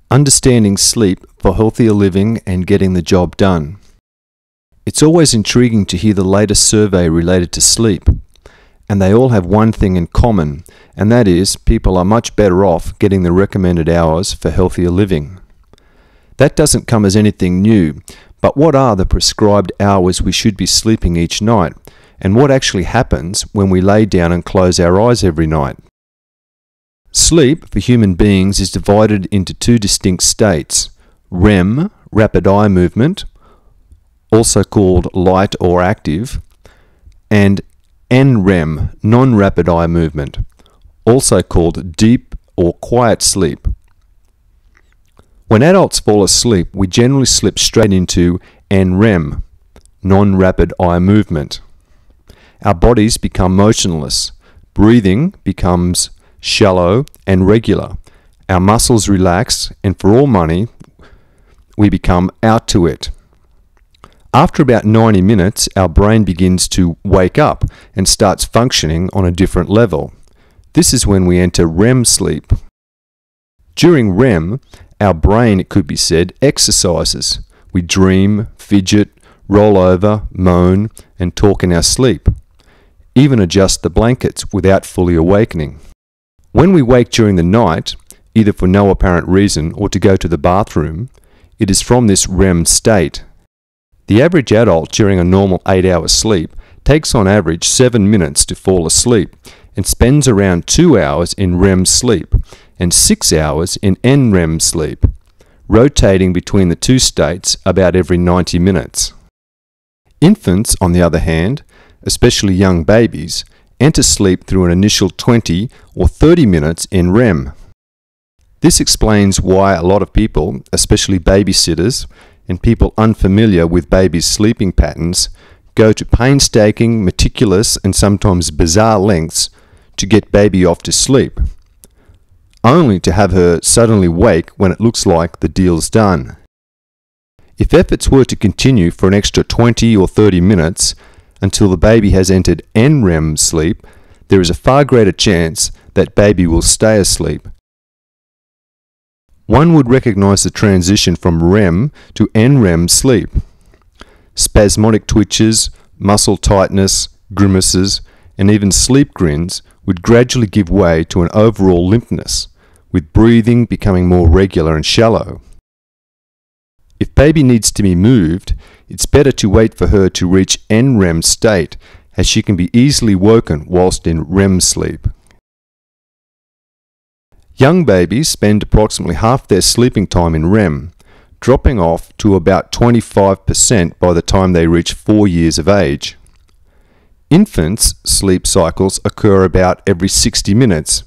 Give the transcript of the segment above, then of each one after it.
Understanding sleep for healthier living and getting the job done. It's always intriguing to hear the latest survey related to sleep, and they all have one thing in common, and that is people are much better off getting the recommended hours for healthier living. That doesn't come as anything new, but what are the prescribed hours we should be sleeping each night, and what actually happens when we lay down and close our eyes every night? Sleep for human beings is divided into two distinct states: REM, rapid eye movement, also called light or active, and NREM, non-rapid eye movement, also called deep or quiet sleep. When adults fall asleep, we generally slip straight into NREM, non-rapid eye movement. Our bodies become motionless. Breathing becomes shallow and regular. Our muscles relax, and for all money, we become out to it. After about 90 minutes, our brain begins to wake up and starts functioning on a different level. This is when we enter REM sleep. During REM, our brain, it could be said, exercises. We dream, fidget, roll over, moan, and talk in our sleep. Even adjust the blankets without fully awakening. When we wake during the night, either for no apparent reason or to go to the bathroom, it is from this REM state. The average adult during a normal 8-hour sleep takes on average 7 minutes to fall asleep and spends around 2 hours in REM sleep and 6 hours in NREM sleep, rotating between the two states about every 90 minutes. Infants, on the other hand, especially young babies, enter sleep through an initial 20 or 30 minutes in REM. This explains why a lot of people, especially babysitters and people unfamiliar with babies' sleeping patterns, go to painstaking, meticulous, and sometimes bizarre lengths to get baby off to sleep, only to have her suddenly wake when it looks like the deal's done. If efforts were to continue for an extra 20 or 30 minutes until the baby has entered NREM sleep, there is a far greater chance that baby will stay asleep. One would recognize the transition from REM to NREM sleep. Spasmodic twitches, muscle tightness, grimaces, and even sleep grins would gradually give way to an overall limpness, with breathing becoming more regular and shallow. If baby needs to be moved, it's better to wait for her to reach NREM state, as she can be easily woken whilst in REM sleep. Young babies spend approximately half their sleeping time in REM, dropping off to about 25% by the time they reach 4 years of age. Infants' sleep cycles occur about every 60 minutes,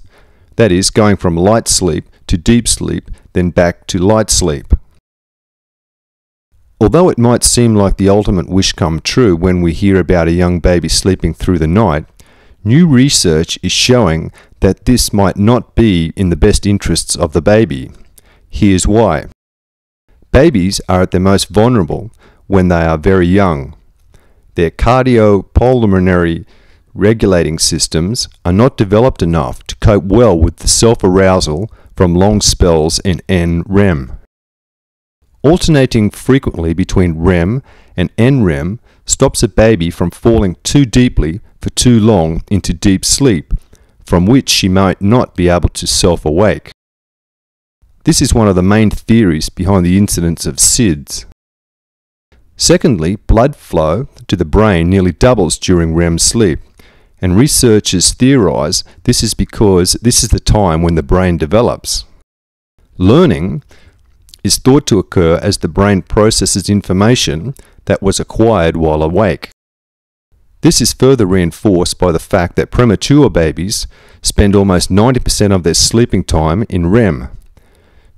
that is, going from light sleep to deep sleep, then back to light sleep. Although it might seem like the ultimate wish come true when we hear about a young baby sleeping through the night, new research is showing that this might not be in the best interests of the baby. Here's why. Babies are at their most vulnerable when they are very young. Their cardiopulmonary regulating systems are not developed enough to cope well with the self-arousal from long spells in NREM. Alternating frequently between REM and NREM stops a baby from falling too deeply for too long into deep sleep, from which she might not be able to self-awake. This is one of the main theories behind the incidence of SIDS. Secondly, blood flow to the brain nearly doubles during REM sleep, and researchers theorize this is because this is the time when the brain develops. Learning is thought to occur as the brain processes information that was acquired while awake. This is further reinforced by the fact that premature babies spend almost 90% of their sleeping time in REM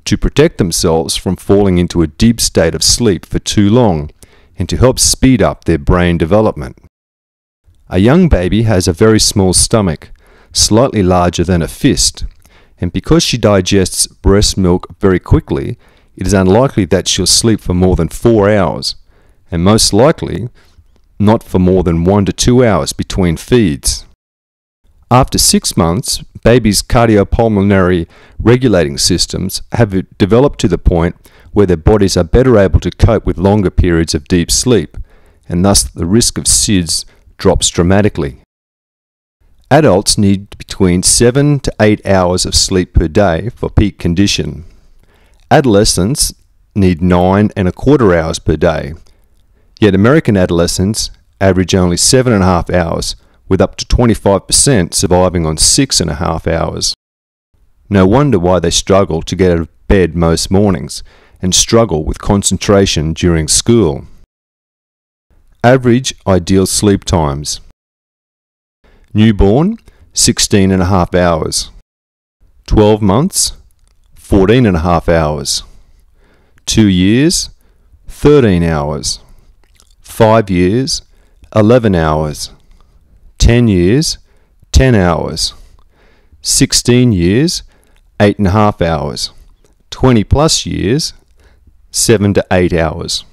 to protect themselves from falling into a deep state of sleep for too long and to help speed up their brain development. A young baby has a very small stomach, slightly larger than a fist, and because she digests breast milk very quickly, it is unlikely that she'll sleep for more than 4 hours, and most likely not for more than 1 to 2 hours between feeds. After 6 months, babies' cardiopulmonary regulating systems have developed to the point where their bodies are better able to cope with longer periods of deep sleep, and thus the risk of SIDS drops dramatically. Adults need between 7 to 8 hours of sleep per day for peak condition. Adolescents need 9.25 hours per day, yet American adolescents average only 7.5 hours, with up to 25% surviving on 6.5 hours. No wonder why they struggle to get out of bed most mornings and struggle with concentration during school. Average ideal sleep times. Newborn, 16.5 hours. 12 months, 14.5 hours. 2 years, 13 hours. 5 years, 11 hours. 10 years, 10 hours. 16 years, 8.5 hours. 20 plus years, 7 to 8 hours.